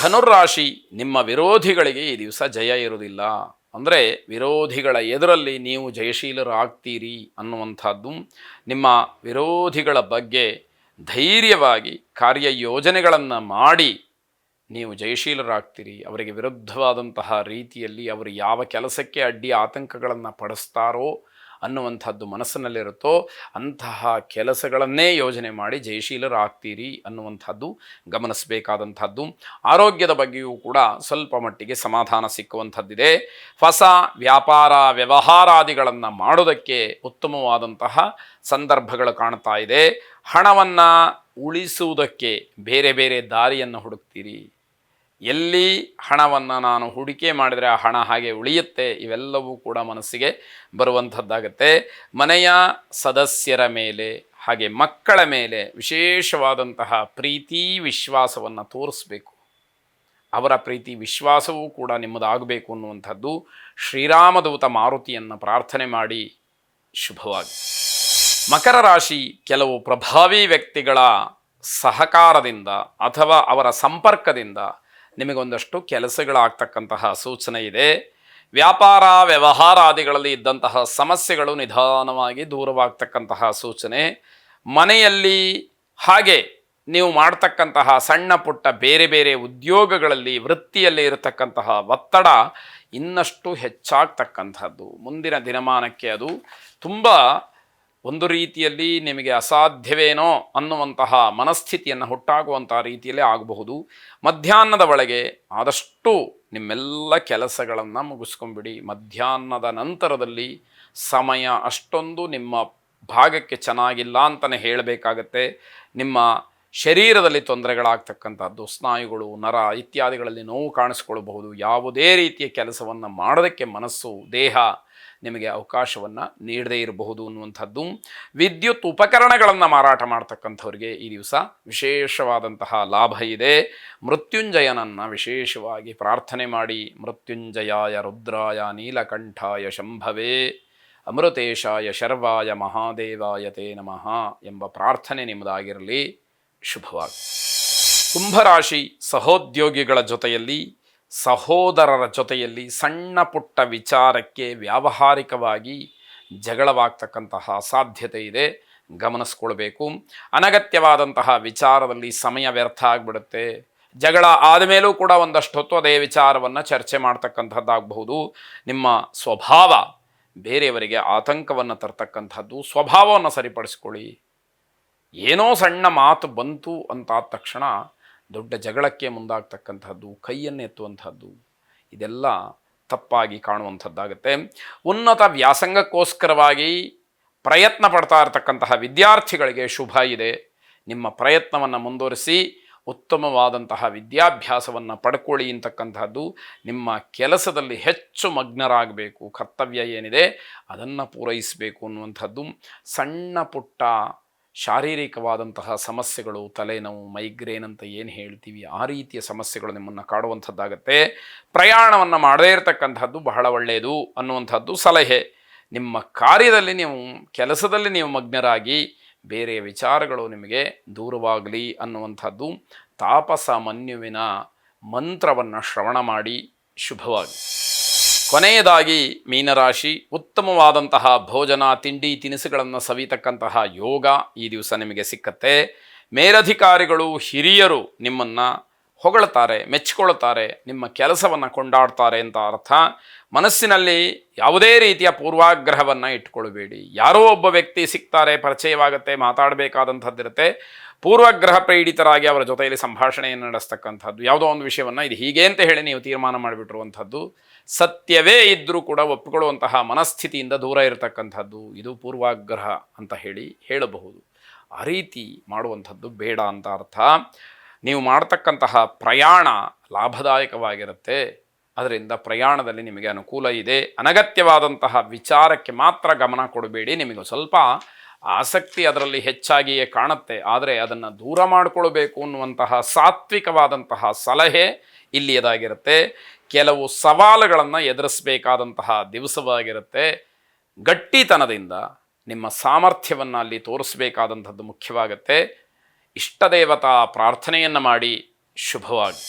ಧನುರ್ರಾಶಿ, ನಿಮ್ಮ ವಿರೋಧಿಗಳಿಗೆ ಈ ದಿವಸ ಜಯ ಇರುವುದಿಲ್ಲ. ಅಂದರೆ ವಿರೋಧಿಗಳ ಎದುರಲ್ಲಿ ನೀವು ಜಯಶೀಲರಾಗ್ತೀರಿ ಅನ್ನುವಂಥದ್ದು. ನಿಮ್ಮ ವಿರೋಧಿಗಳ ಬಗ್ಗೆ ಧೈರ್ಯವಾಗಿ ಕಾರ್ಯಯೋಜನೆಗಳನ್ನು ಮಾಡಿ ನೀವು ಜಯಶೀಲರಾಗ್ತೀರಿ. ಅವರಿಗೆ ವಿರುದ್ಧವಾದಂತಹ ರೀತಿಯಲ್ಲಿ ಅವರು ಯಾವ ಕೆಲಸಕ್ಕೆ ಅಡ್ಡಿ ಆತಂಕಗಳನ್ನು ಪಡಿಸ್ತಾರೋ ಅನ್ನುವಂಥದ್ದು ಮನಸ್ಸಿನಲ್ಲಿರುತ್ತೋ ಅಂತಹ ಕೆಲಸಗಳನ್ನೇ ಯೋಜನೆ ಮಾಡಿ ಜಯಶೀಲರಾಗ್ತೀರಿ ಅನ್ನುವಂಥದ್ದು ಗಮನಿಸಬೇಕಾದಂಥದ್ದು. ಆರೋಗ್ಯದ ಬಗ್ಗೆಯೂ ಕೂಡ ಸ್ವಲ್ಪ ಮಟ್ಟಿಗೆ ಸಮಾಧಾನ ಸಿಕ್ಕುವಂಥದ್ದಿದೆ. ಹೊಸ ವ್ಯಾಪಾರ ವ್ಯವಹಾರಾದಿಗಳನ್ನು ಮಾಡೋದಕ್ಕೆ ಉತ್ತಮವಾದಂತಹ ಸಂದರ್ಭಗಳು ಕಾಣ್ತಾ ಇದೆ. ಹಣವನ್ನು ಉಳಿಸುವುದಕ್ಕೆ ಬೇರೆ ಬೇರೆ ದಾರಿಯನ್ನು ಹುಡುಕ್ತೀರಿ. ಎಲ್ಲಿ ಹಣವನ್ನು ನಾನು ಹೂಡಿಕೆ ಮಾಡಿದರೆ ಆ ಹಣ ಹಾಗೆ ಉಳಿಯುತ್ತೆ, ಇವೆಲ್ಲವೂ ಕೂಡ ಮನಸ್ಸಿಗೆ ಬರುವಂಥದ್ದಾಗತ್ತೆ. ಮನೆಯ ಸದಸ್ಯರ ಮೇಲೆ ಹಾಗೆ ಮಕ್ಕಳ ಮೇಲೆ ವಿಶೇಷವಾದಂತಹ ಪ್ರೀತಿ ವಿಶ್ವಾಸವನ್ನು ತೋರಿಸಬೇಕು. ಅವರ ಪ್ರೀತಿ ವಿಶ್ವಾಸವೂ ಕೂಡ ನಿಮ್ಮದಾಗಬೇಕು ಅನ್ನುವಂಥದ್ದು. ಶ್ರೀರಾಮದೂತ ಮಾರುತಿಯನ್ನು ಪ್ರಾರ್ಥನೆ ಮಾಡಿ ಶುಭವಾಗಿ. ಮಕರ ರಾಶಿ, ಕೆಲವು ಪ್ರಭಾವಿ ವ್ಯಕ್ತಿಗಳ ಸಹಕಾರದಿಂದ ಅಥವಾ ಅವರ ಸಂಪರ್ಕದಿಂದ ನಿಮಗೊಂದಷ್ಟು ಕೆಲಸಗಳಾಗ್ತಕ್ಕಂತಹ ಸೂಚನೆ ಇದೆ. ವ್ಯಾಪಾರ ವ್ಯವಹಾರಾದಿಗಳಲ್ಲಿ ಇದ್ದಂತಹ ಸಮಸ್ಯೆಗಳು ನಿಧಾನವಾಗಿ ದೂರವಾಗ್ತಕ್ಕಂತಹ ಸೂಚನೆ. ಮನೆಯಲ್ಲಿ ಹಾಗೆ ನೀವು ಮಾಡ್ತಕ್ಕಂತಹ ಸಣ್ಣ ಪುಟ್ಟ ಬೇರೆ ಬೇರೆ ಉದ್ಯೋಗಗಳಲ್ಲಿ ವೃತ್ತಿಯಲ್ಲಿ ಇರತಕ್ಕಂತಹ ಒತ್ತಡ ಇನ್ನಷ್ಟು ಹೆಚ್ಚಾಗ್ತಕ್ಕಂಥದ್ದು. ಮುಂದಿನ ದಿನಮಾನಕ್ಕೆ ಅದು ತುಂಬ ಒಂದು ರೀತಿಯಲ್ಲಿ ನಿಮಗೆ ಅಸಾಧ್ಯವೇನೋ ಅನ್ನುವಂತಹ ಮನಸ್ಥಿತಿಯನ್ನು ಹುಟ್ಟಾಗುವಂಥ ರೀತಿಯಲ್ಲೇ ಆಗಬಹುದು. ಮಧ್ಯಾಹ್ನದ ಒಳಗೆ ಆದಷ್ಟು ನಿಮ್ಮೆಲ್ಲ ಕೆಲಸಗಳನ್ನು ಮುಗಿಸ್ಕೊಂಬಿಡಿ. ಮಧ್ಯಾಹ್ನದ ನಂತರದಲ್ಲಿ ಸಮಯ ಅಷ್ಟೊಂದು ನಿಮ್ಮ ಭಾಗಕ್ಕೆ ಚೆನ್ನಾಗಿಲ್ಲ ಅಂತಲೇ ಹೇಳಬೇಕಾಗತ್ತೆ. ನಿಮ್ಮ ಶರೀರದಲ್ಲಿ ತೊಂದರೆಗಳಾಗ್ತಕ್ಕಂಥದ್ದು, ಸ್ನಾಯುಗಳು, ನರ ಇತ್ಯಾದಿಗಳಲ್ಲಿ ನೋವು ಕಾಣಿಸ್ಕೊಳ್ಬಹುದು. ಯಾವುದೇ ರೀತಿಯ ಕೆಲಸವನ್ನು ಮಾಡೋದಕ್ಕೆ ಮನಸ್ಸು, ದೇಹ ನಿಮಗೆ ಅವಕಾಶವನ್ನು ನೀಡದೇ ಇರಬಹುದು ಅನ್ನುವಂಥದ್ದು. ವಿದ್ಯುತ್ ಉಪಕರಣಗಳನ್ನು ಮಾರಾಟ ಮಾಡ್ತಕ್ಕಂಥವ್ರಿಗೆ ಈ ದಿವಸ ವಿಶೇಷವಾದಂತಹ ಲಾಭ ಇದೆ. ಮೃತ್ಯುಂಜಯನನ್ನು ವಿಶೇಷವಾಗಿ ಪ್ರಾರ್ಥನೆ ಮಾಡಿ. ಮೃತ್ಯುಂಜಯಾಯ ರುದ್ರಾಯ ನೀಲಕಂಠಾಯ ಶಂಭವೇ ಅಮೃತೇಶಾಯ ಶರ್ವಾಯ ಮಹಾದೇವಾಯ ತೇ ನಮಃ ಎಂಬ ಪ್ರಾರ್ಥನೆ ನಿಮ್ಮದಾಗಿರಲಿ. ಶುಭವಾಗಿ. ಕುಂಭರಾಶಿ, ಸಹೋದ್ಯೋಗಿಗಳ ಜೊತೆಯಲ್ಲಿ ಸಹೋದರರ ಜೊತೆಯಲ್ಲಿ ಸಣ್ಣ ಪುಟ್ಟ ವಿಚಾರಕ್ಕೆ ವ್ಯಾವಹಾರಿಕವಾಗಿ ಜಗಳವಾಗ್ತಕ್ಕಂತಹ ಸಾಧ್ಯತೆ ಇದೆ, ಗಮನಿಸ್ಕೊಳ್ಬೇಕು. ಅನಗತ್ಯವಾದಂತಹ ವಿಚಾರದಲ್ಲಿ ಸಮಯ ವ್ಯರ್ಥ ಆಗಿಬಿಡುತ್ತೆ. ಜಗಳ ಆದಮೇಲೂ ಕೂಡ ಒಂದಷ್ಟು ಹೊತ್ತು ಅದೇ ವಿಚಾರವನ್ನು ಚರ್ಚೆ ಮಾಡ್ತಕ್ಕಂಥದ್ದಾಗಬಹುದು. ನಿಮ್ಮ ಸ್ವಭಾವ ಬೇರೆಯವರಿಗೆ ಆತಂಕವನ್ನು ತರ್ತಕ್ಕಂಥದ್ದು. ಸ್ವಭಾವವನ್ನು ಸರಿಪಡಿಸ್ಕೊಳ್ಳಿ. ಏನೋ ಸಣ್ಣ ಮಾತು ಬಂತು ಅಂತಾದ ತಕ್ಷಣ ದೊಡ್ಡ ಜಗಳಕ್ಕೆ ಮುಂದಾಗ್ತಕ್ಕಂಥದ್ದು, ಕೈಯನ್ನು ಎತ್ತುವಂಥದ್ದು, ಇದೆಲ್ಲ ತಪ್ಪಾಗಿ ಕಾಣುವಂಥದ್ದಾಗುತ್ತೆ. ಉನ್ನತ ವ್ಯಾಸಂಗಕ್ಕೋಸ್ಕರವಾಗಿ ಪ್ರಯತ್ನ ಪಡ್ತಾ ಇರತಕ್ಕಂತಹ ವಿದ್ಯಾರ್ಥಿಗಳಿಗೆ ಶುಭ ಇದೆ. ನಿಮ್ಮ ಪ್ರಯತ್ನವನ್ನು ಮುಂದುವರಿಸಿ ಉತ್ತಮವಾದಂತಹ ವಿದ್ಯಾಭ್ಯಾಸವನ್ನು ಪಡ್ಕೊಳ್ಳಿ ಅಂತಕ್ಕಂಥದ್ದು. ನಿಮ್ಮ ಕೆಲಸದಲ್ಲಿ ಹೆಚ್ಚು ಮಗ್ನರಾಗಬೇಕು. ಕರ್ತವ್ಯ ಏನಿದೆ ಅದನ್ನು ಪೂರೈಸಬೇಕು ಅನ್ನುವಂಥದ್ದು. ಸಣ್ಣ ಪುಟ್ಟ ಶಾರೀರಿಕವಾದಂತಹ ಸಮಸ್ಯೆಗಳು, ತಲೆನೋವು, ಮೈಗ್ರೇನ್ ಅಂತ ಏನು ಹೇಳ್ತೀವಿ, ಆ ರೀತಿಯ ಸಮಸ್ಯೆಗಳು ನಿಮ್ಮನ್ನು ಕಾಡುವಂಥದ್ದಾಗತ್ತೆ. ಪ್ರಯಾಣವನ್ನು ಮಾಡದೇ ಇರತಕ್ಕಂಥದ್ದು ಬಹಳ ಒಳ್ಳೆಯದು ಅನ್ನುವಂಥದ್ದು ಸಲಹೆ. ನಿಮ್ಮ ಕಾರ್ಯದಲ್ಲಿ ನೀವು ಕೆಲಸದಲ್ಲಿ ನೀವು ಮಗ್ನರಾಗಿ ಬೇರೆಯ ವಿಚಾರಗಳು ನಿಮಗೆ ದೂರವಾಗಲಿ ಅನ್ನುವಂಥದ್ದು. ತಾಪಸ ಮನ್ಯುವಿನ ಮಂತ್ರವನ್ನು ಶ್ರವಣ ಮಾಡಿ. ಶುಭವಾಗಿ. ಕೊನೆಯದಾಗಿ ಮೀನರಾಶಿ, ಉತ್ತಮವಾದಂತಹ ಭೋಜನ ತಿಂಡಿ ತಿನಿಸುಗಳನ್ನು ಸವಿತಕ್ಕಂತಹ ಯೋಗ ಈ ದಿವಸ ನಿಮಗೆ ಸಿಕ್ಕತ್ತೆ. ಮೇಲಧಿಕಾರಿಗಳು ಹಿರಿಯರು ನಿಮ್ಮನ್ನು ಹೊಗಳ್ತಾರೆ, ಮೆಚ್ಚಿಕೊಳ್ತಾರೆ, ನಿಮ್ಮ ಕೆಲಸವನ್ನು ಕೊಂಡಾಡ್ತಾರೆ ಅಂತ ಅರ್ಥ. ಮನಸ್ಸಿನಲ್ಲಿ ಯಾವುದೇ ರೀತಿಯ ಪೂರ್ವಾಗ್ರಹವನ್ನು ಇಟ್ಕೊಳ್ಬೇಡಿ. ಯಾರೋ ಒಬ್ಬ ವ್ಯಕ್ತಿ ಸಿಗ್ತಾರೆ, ಪರಿಚಯವಾಗುತ್ತೆ, ಮಾತಾಡಬೇಕಾದಂಥದ್ದಿರುತ್ತೆ. ಪೂರ್ವಗ್ರಹ ಪೀಡಿತರಾಗಿ ಅವರ ಜೊತೆಯಲ್ಲಿ ಸಂಭಾಷಣೆಯನ್ನು ನಡೆಸ್ತಕ್ಕಂಥದ್ದು, ಯಾವುದೋ ಒಂದು ವಿಷಯವನ್ನು ಇದು ಹೀಗೆ ಅಂತ ಹೇಳಿ ನೀವು ತೀರ್ಮಾನ ಮಾಡಿಬಿಟ್ಟಿರುವಂಥದ್ದು, ಸತ್ಯವೇ ಇದ್ದರೂ ಕೂಡ ಒಪ್ಪಿಕೊಳ್ಳುವಂತಹ ಮನಸ್ಥಿತಿಯಿಂದ ದೂರ ಇರತಕ್ಕಂಥದ್ದು, ಇದು ಪೂರ್ವಾಗ್ರಹ ಅಂತ ಹೇಳಬಹುದು. ಆ ರೀತಿ ಮಾಡುವಂಥದ್ದು ಬೇಡ ಅಂತ ಅರ್ಥ. ನೀವು ಮಾಡ್ತಕ್ಕಂತಹ ಪ್ರಯಾಣ ಲಾಭದಾಯಕವಾಗಿರುತ್ತೆ. ಅದರಿಂದ ಪ್ರಯಾಣದಲ್ಲಿ ನಿಮಗೆ ಅನುಕೂಲ ಇದೆ. ಅನಗತ್ಯವಾದಂತಹ ವಿಚಾರಕ್ಕೆ ಮಾತ್ರ ಗಮನ ಕೊಡಬೇಡಿ. ನಿಮಗೆ ಸ್ವಲ್ಪ ಆಸಕ್ತಿ ಅದರಲ್ಲಿ ಹೆಚ್ಚಾಗಿಯೇ ಕಾಣುತ್ತೆ, ಆದರೆ ಅದನ್ನು ದೂರ ಮಾಡಿಕೊಳ್ಬೇಕು ಅನ್ನುವಂತಹ ಸಾತ್ವಿಕವಾದಂತಹ ಸಲಹೆ ಇಲ್ಲಿಯದಾಗಿರುತ್ತೆ. ಕೆಲವು ಸವಾಲುಗಳನ್ನು ಎದುರಿಸಬೇಕಾದಂತಹ ದಿವಸವಾಗಿರುತ್ತೆ. ಗಟ್ಟಿತನದಿಂದ ನಿಮ್ಮ ಸಾಮರ್ಥ್ಯವನ್ನು ಅಲ್ಲಿ ತೋರಿಸಬೇಕಾದಂಥದ್ದು ಮುಖ್ಯವಾಗುತ್ತೆ. ಇಷ್ಟದೇವತಾ ಪ್ರಾರ್ಥನೆಯನ್ನು ಮಾಡಿ. ಶುಭವಾಗಿ.